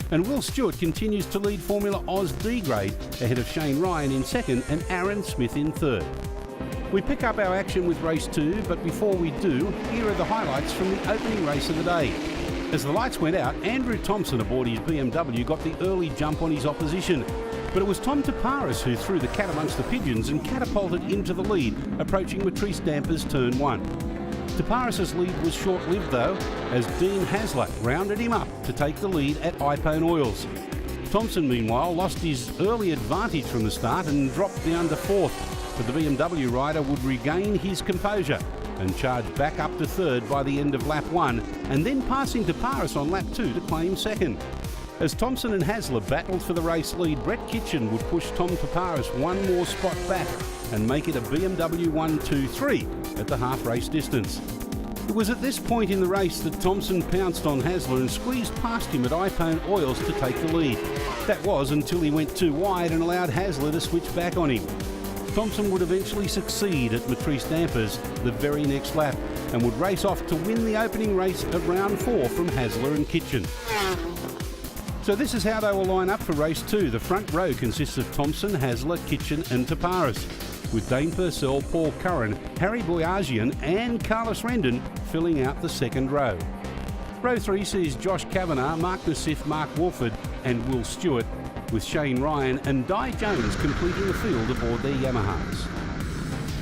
And Will Stewart continues to lead Formula Oz D grade, ahead of Shane Ryan in second and Aaron Smith in third. We pick up our action with race 2, but before we do, here are the highlights from the opening race of the day. As the lights went out, Andrew Thompson aboard his BMW got the early jump on his opposition, but it was Tom Taparis who threw the cat amongst the pigeons and catapulted into the lead, approaching Matrice Dampers turn 1. Taparis' lead was short-lived though, as Dean Hasler rounded him up to take the lead at Ipone Oils. Thompson meanwhile lost his early advantage from the start and dropped down to 4th, but the BMW rider would regain his composure and charge back up to 3rd by the end of lap 1, and then passing Taparis on lap 2 to claim 2nd. As Thompson and Hasler battled for the race lead, Brett Kitchen would push Tom Taparis 1 more spot back and make it a BMW 1-2-3 at the half-race distance. It was at this point in the race that Thompson pounced on Hasler and squeezed past him at Ipone Oils to take the lead. That was until he went too wide and allowed Hasler to switch back on him. Thompson would eventually succeed at Matrice Dampers the very next lap and would race off to win the opening race of round 4 from Hasler and Kitchen. So this is how they will line up for race 2. The front row consists of Thompson, Hasler, Kitchen and Taparis, with Dane Purcell, Paul Curran, Harry Boyajian and Carlos Rendon filling out the second row. Row 3 sees Josh Kavanagh, Mark Nassif, Mark Wolford and Will Stewart, with Shane Ryan and Di Jones completing the field aboard their Yamahas.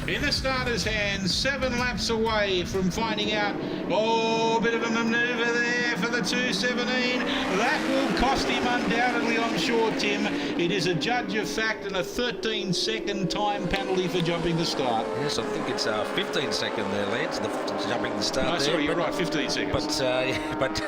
In the starter's hands, 7 laps away from finding out. Oh, a bit of a manoeuvre there for the 217. That will cost him undoubtedly, I'm sure, Tim. It is a judge of fact and a 13-second time penalty for jumping the start. Yes, I think it's 15-second there, Lance, jumping the start. No, sorry, you're right, 15 seconds. But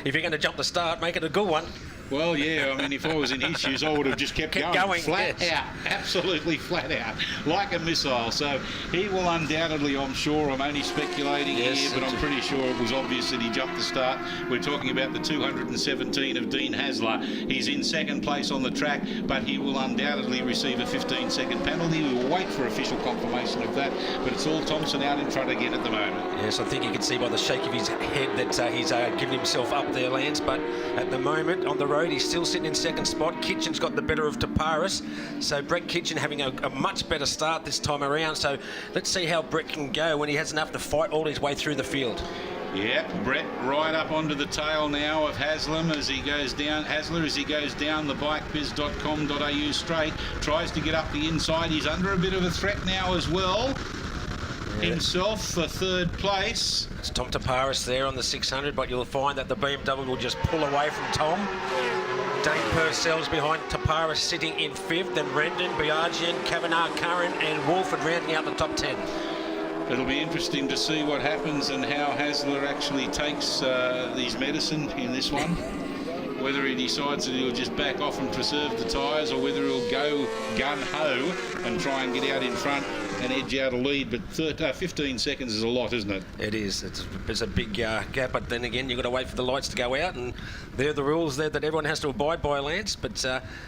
if you're going to jump the start, make it a good one. Well, yeah, I mean, if I was in his shoes, I would have just kept going flat out, absolutely flat out, like a missile. So he will undoubtedly, I'm sure, I'm only speculating here, but I'm pretty sure it was obvious that he jumped the start. We're talking about the 217 of Dean Hasler. He's in second place on the track, but he will undoubtedly receive a 15-second penalty. We will wait for official confirmation of that, but it's all Thompson out in front again at the moment. Yes, I think you can see by the shake of his head that he's given himself up there, Lance, but at the moment on the road, he's still sitting in second spot. Kitchen's got the better of Taparis, so Brett Kitchen having a much better start this time around. So let's see how Brett can go when he hasn't have to fight all his way through the field. Yeah, Brett right up onto the tail now of Haslam as he goes down. Hasler as he goes down the bikebiz.com.au straight, tries to get up the inside. He's under a bit of a threat now as well. himself for third place. It's Tom Taparis there on the 600, but you'll find that the BMW will just pull away from Tom. Dane Purcell's behind Taparis sitting in 5th, then Rendon, Biagian, Kavanagh, Curran and Wolford rounding out the top 10. It'll be interesting to see what happens and how Hasler actually takes these medicine in this one. Whether he decides that he'll just back off and preserve the tyres, or whether he'll go gun-ho and try and get out in front and edge out a lead. But 15 seconds is a lot, isn't it? It is. It's a big gap, but then again, you've got to wait for the lights to go out, and they're the rules there that everyone has to abide by, Lance. But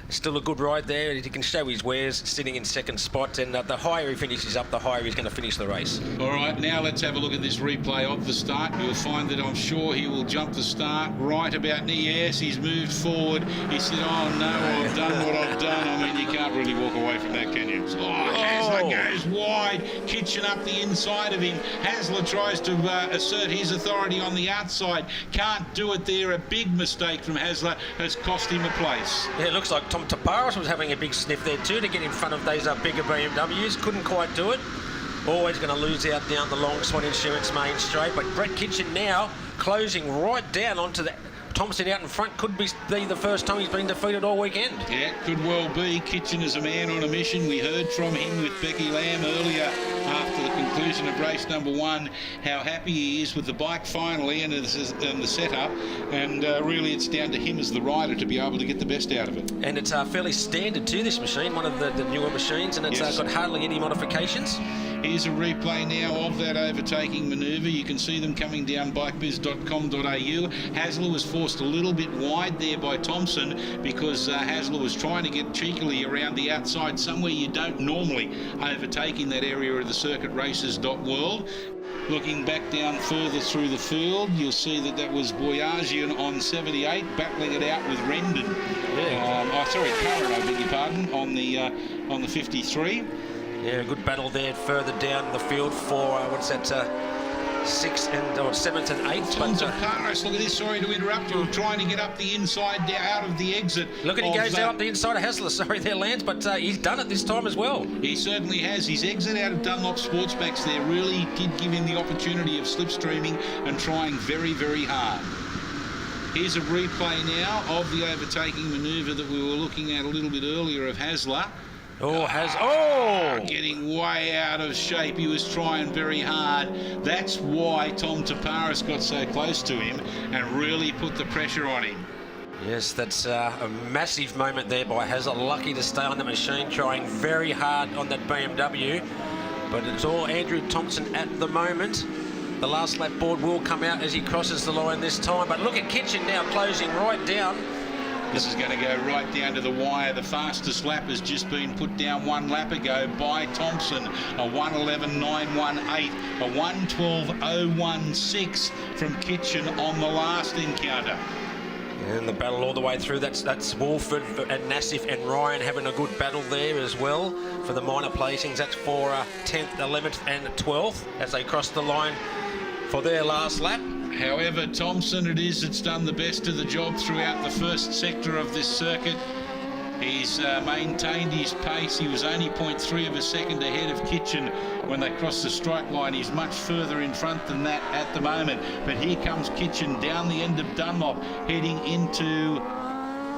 still a good ride there. He can show his wares sitting in 2nd spot, and the higher he finishes up, the higher he's going to finish the race. All right, now let's have a look at this replay of the start. You'll find that I'm sure he will jump the start right about near. Yes, he's moved forward. He said, oh no, I've done what I've done. I mean, you can't really walk away from that, can you? Hasler goes wide. Kitchen up the inside of him. Hasler tries to assert his authority on the outside. Can't do it there. A big mistake from Hasler has cost him a place. Yeah, it looks like Tom Taparis was having a big sniff there too to get in front of those bigger BMWs. Couldn't quite do it. Always going to lose out down the long Swann Insurance main straight. But Brett Kitchen now closing right down onto the Thompson out in front. Could be the first time he's been defeated all weekend. Yeah, could well be. Kitchen is a man on a mission. We heard from him with Becky Lamb earlier after the conclusion of race number 1, how happy he is with the bike finally and the setup, and really it's down to him as the rider to be able to get the best out of it. And it's fairly standard to this machine, one of the newer machines, and it's got hardly any modifications. Here's a replay now of that overtaking manoeuvre. You can see them coming down bikebiz.com.au. Hasler was forced a little bit wide there by Thompson because Hasler was trying to get cheekily around the outside, somewhere you don't normally overtake in that area of the circuit races.world. Looking back down further through the field, you'll see that was Boyajian on 78, battling it out with Rendon. Curran, I beg your pardon, on the 53. Yeah, a good battle there further down the field for 6th and 7th and 8th. Tom Taparis, look at this, sorry to interrupt you, trying to get up the inside out of the exit. Look at he goes out the inside of Hasler, sorry there, Lance, but he's done it this time as well. He certainly has. His exit out of Dunlop Sportsbacks there really did give him the opportunity of slipstreaming and trying very, very hard. Here's a replay now of the overtaking manoeuvre that we were looking at a little bit earlier of Hasler. Getting way out of shape. He was trying very hard. That's why Tom Taparis got so close to him and really put the pressure on him. Yes, that's a massive moment there by Hasler. Lucky to stay on the machine, trying very hard on that BMW. But it's all Andrew Thompson at the moment. The last lap board will come out as he crosses the line this time. But look at Kitchen now closing right down. This is going to go right down to the wire. The fastest lap has just been put down 1 lap ago by Thompson. A 1:11.918, a 1:12.016 from Kitchen on the last encounter. And the battle all the way through. That's Wolford and Nassif and Ryan having a good battle there as well for the minor placings. That's for 10th, 11th and 12th as they cross the line for their last lap. However, Thompson it's done the best of the job throughout the first sector of this circuit. He's maintained his pace. He was only 0.3 of a second ahead of Kitchen when they crossed the strike line. He's much further in front than that at the moment. But here comes Kitchen down the end of Dunlop, heading into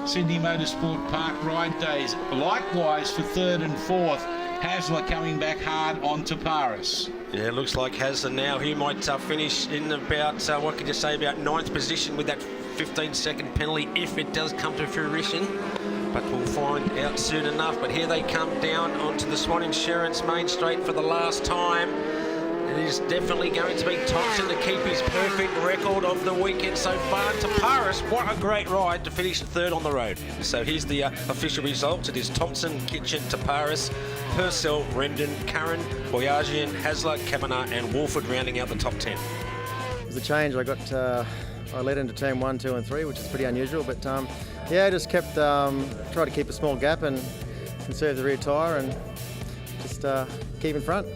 Sydney Motorsport Park ride days. Likewise for 3rd and 4th, Hasler coming back hard on Taparis. Yeah, it looks like Hasler now. He might finish in about, what could you say, about 9th position with that 15-second penalty if it does come to fruition. But we'll find out soon enough. But here they come down onto the Swann Insurance main straight for the last time. It is definitely going to be Thompson to keep his perfect record of the weekend so far. Taparis, what a great ride to finish 3rd on the road. So here's the official results. It is Thompson, Kitchen, Taparis, Purcell, Rendon, Curran, Boyajian, Hasler, Kavanagh and Wolford rounding out the top 10. It was a change. I led into turn 1, 2 and 3, which is pretty unusual, but I just kept try to keep a small gap and conserve the rear tyre and just keep in front.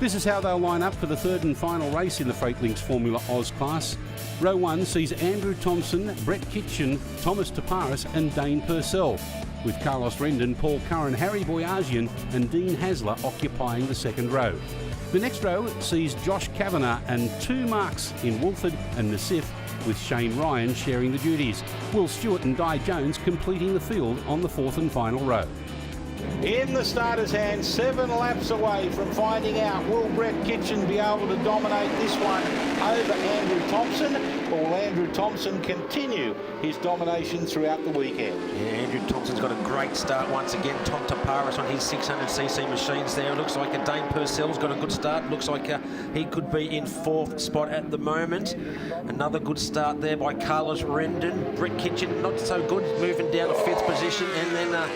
This is how they'll line up for the 3rd and final race in the Freightlinks Formula Oz class. Row 1 sees Andrew Thompson, Brett Kitchen, Thomas Taparis and Dane Purcell, with Carlos Rendon, Paul Curran, Harry Boyajian and Dean Hasler occupying the 2nd row. The next row sees Josh Kavanagh and 2 marks in Wolford and Nassif, with Shane Ryan sharing the duties. Will Stewart and Di Jones completing the field on the 4th and final row. In the starter's hands, 7 laps away from finding out, will Brett Kitchen be able to dominate this one over Andrew Thompson, or will Andrew Thompson continue his domination throughout the weekend? Yeah, Andrew Thompson's got a great start once again. Tom Taparis on his 600cc machines there. Looks like Dane Purcell's got a good start. Looks like he could be in 4th spot at the moment. Another good start there by Carlos Rendon. Brett Kitchen not so good, moving down to 5th position, and then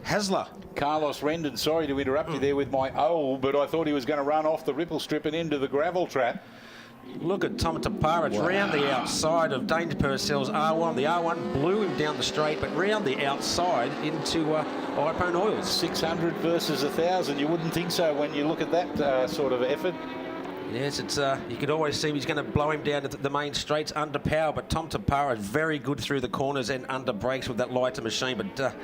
Hasler. Carlos Rendon, sorry to interrupt you there with my but I thought he was going to run off the ripple strip and into the gravel trap. Look at Tom Taparis round the outside of Dane Purcell's R1. The R1 blew him down the straight, but round the outside into iPhone Oils. 600 versus 1,000. You wouldn't think so when you look at that sort of effort. Yes, it's you could always see he's going to blow him down to the main straights under power, but Tom Taparis very good through the corners and under brakes with that lighter machine. But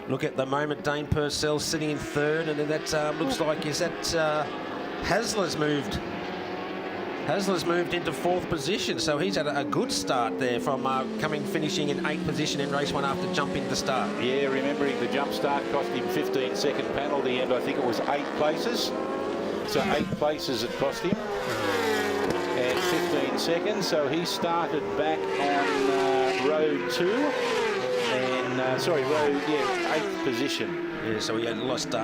look at the moment, Dane Purcell sitting in 3rd, and then that looks like Hasler's moved. Hasler's moved into 4th position, so he's had a good start there from finishing in 8th position in race 1 after jumping the start. Yeah, remembering the jump start cost him 15-second penalty, and I think it was 8 places. So 8 places it cost him, and 15 seconds. So he started back on road 2, and road 8th position. Yeah, so he lost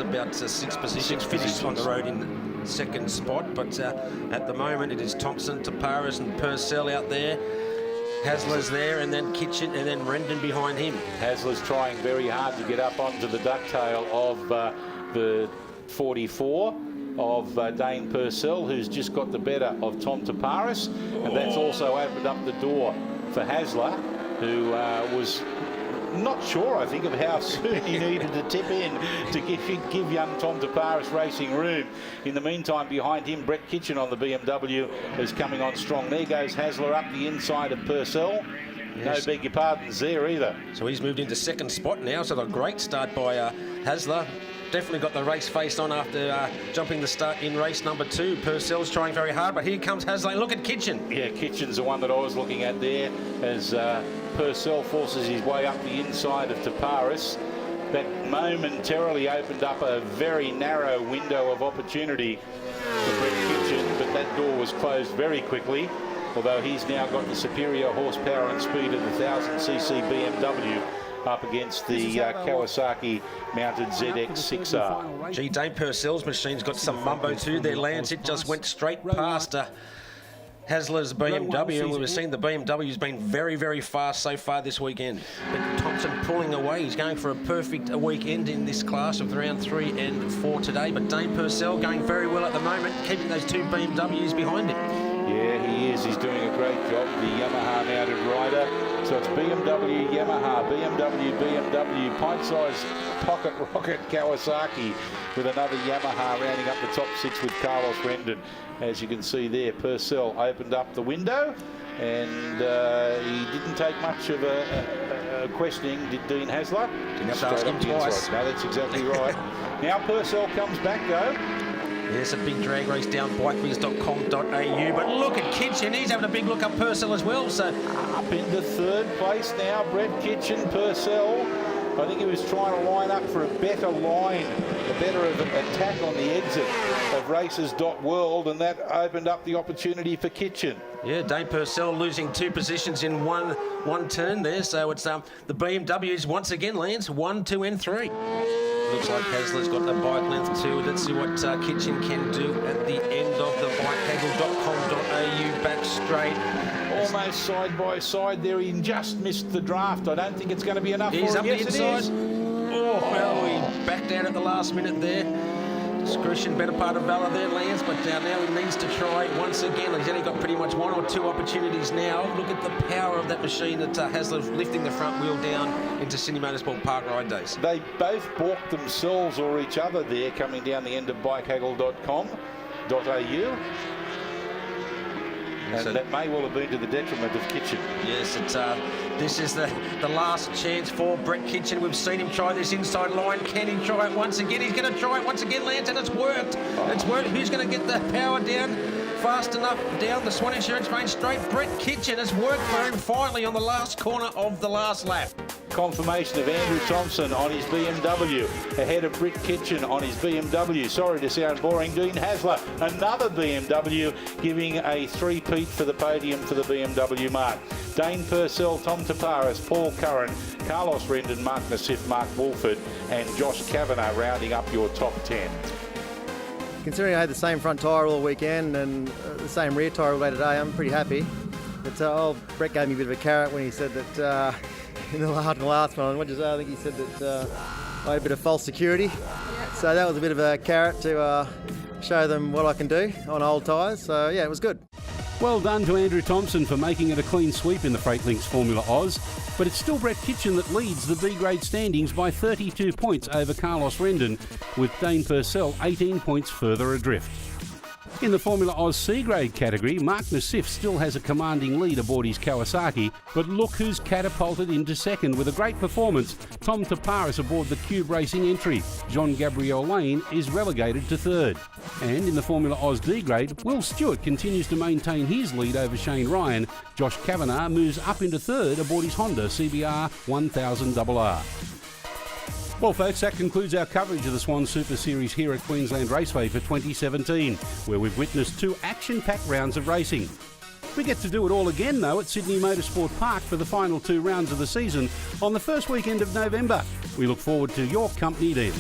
about 6 positions. Finished on the road in 2nd spot, but at the moment it is Thompson, Taparis, and Purcell out there. Hasler's there, and then Kitchen, and then Rendon behind him. Hasler's trying very hard to get up onto the ducktail of the 44. Of Dane Purcell, who's just got the better of Tom Taparis, and that's also opened up the door for Hasler, who was not sure, I think, of how soon he needed to tip in to give young Tom Taparis racing room. In the meantime, behind him, Brett Kitchen on the BMW is coming on strong. There goes Hasler up the inside of Purcell. Yes. No beg your pardons there either. So he's moved into 2nd spot now, so a great start by Hasler. Definitely got the race face on after jumping the start in race number 2. Purcell's trying very hard, but here comes Hasler. Look at Kitchen. Yeah, Kitchen's the one that I was looking at there as Purcell forces his way up the inside of Taparis. That momentarily opened up a very narrow window of opportunity for Brett Kitchen, but that door was closed very quickly, although he's now got the superior horsepower and speed of the 1000cc BMW up against the Kawasaki mounted ZX6R. Gee, Dane Purcell's machine's got some mumbo too there, Lance. It just went straight past Hasler's BMW, and we've seen the BMW's been very, very fast so far this weekend. But Thompson pulling away. He's going for a perfect weekend in this class of round 3 and 4 today. But Dane Purcell going very well at the moment, keeping those 2 BMWs behind him. Yeah, he is. He's doing a great job, the Yamaha mounted rider. So it's BMW, Yamaha, BMW, pint-sized pocket rocket Kawasaki with another Yamaha rounding up the top 6 with Carlos Rendon. As you can see there, Purcell opened up the window, and he didn't take much of a questioning, did Dean Hasler? Didn't have to ask him twice. No, that's exactly right. Now Purcell comes back though. Yes, a big drag race down bikebiz.com.au, but look at Kitchen, he's having a big look up Purcell as well. So up into 3rd place now, Brett Kitchen. Purcell, I think he was trying to line up for a better line, a better attack on the exit of races.world, and that opened up the opportunity for Kitchen. Yeah, Dane Purcell losing 2 positions in one turn there, so it's the BMWs once again, Lance, 1, 2 and 3. Looks like Hasler's got the bike length too. Let's see what Kitchen can do at the end of the bikehaggle.com.au back straight. Almost side by side there. He just missed the draft. I don't think it's going to be enough He's for up him. the inside. Oh, well, he backed out at the last minute there. Discretion, better part of Valor there, Lance, but now he needs to try once again. He's only got pretty much 1 or 2 opportunities now. Look at the power of that machine that Hasler lifting the front wheel down into Sydney Motorsport Park Ride Days. They both balked themselves or each other there coming down the end of bikehaggle.com.au. And so that may well have been to the detriment of Kitchen. Yes, it's This is the last chance for Brett Kitchen. We've seen him try this inside line. Can he try it once again? He's going to try it once again, Lance, and it's worked. It's worked. Who's going to get the power down fast enough down the Swann Insurance Main Straight? Brett Kitchen has worked for him finally on the last corner of the last lap. Confirmation of Andrew Thompson on his BMW, ahead of Britt Kitchen on his BMW. Sorry to sound boring. Dean Hasler, another BMW, giving a three-peat for the podium for the BMW mark. Dane Purcell, Tom Taparis, Paul Curran, Carlos Rendon, Mark Nassif, Mark Wolford and Josh Kavanagh rounding up your top 10. Considering I had the same front tyre all weekend and the same rear tyre all day today, I'm pretty happy. But Brett gave me a bit of a carrot when he said that in the last one, what did you say? I think he said that I had a bit of false security. So that was a bit of a carrot to show them what I can do on old tyres. So yeah, it was good. Well done to Andrew Thompson for making it a clean sweep in the Freight Links Formula Oz, but it's still Brett Kitchen that leads the B-grade standings by 32 points over Carlos Rendon, with Dane Purcell 18 points further adrift. In the Formula Oz C-grade category, Mark Nassif still has a commanding lead aboard his Kawasaki, but look who's catapulted into second with a great performance. Tom Taparis aboard the Cube Racing entry. John Gabriel Lane is relegated to third. And in the Formula Oz D-grade, Will Stewart continues to maintain his lead over Shane Ryan. Josh Kavanagh moves up into third aboard his Honda CBR 1000RR. Well, folks, that concludes our coverage of the Swann Super Series here at Queensland Raceway for 2017, where we've witnessed 2 action-packed rounds of racing. We get to do it all again, though, at Sydney Motorsport Park for the final 2 rounds of the season on the first weekend of November. We look forward to your company then.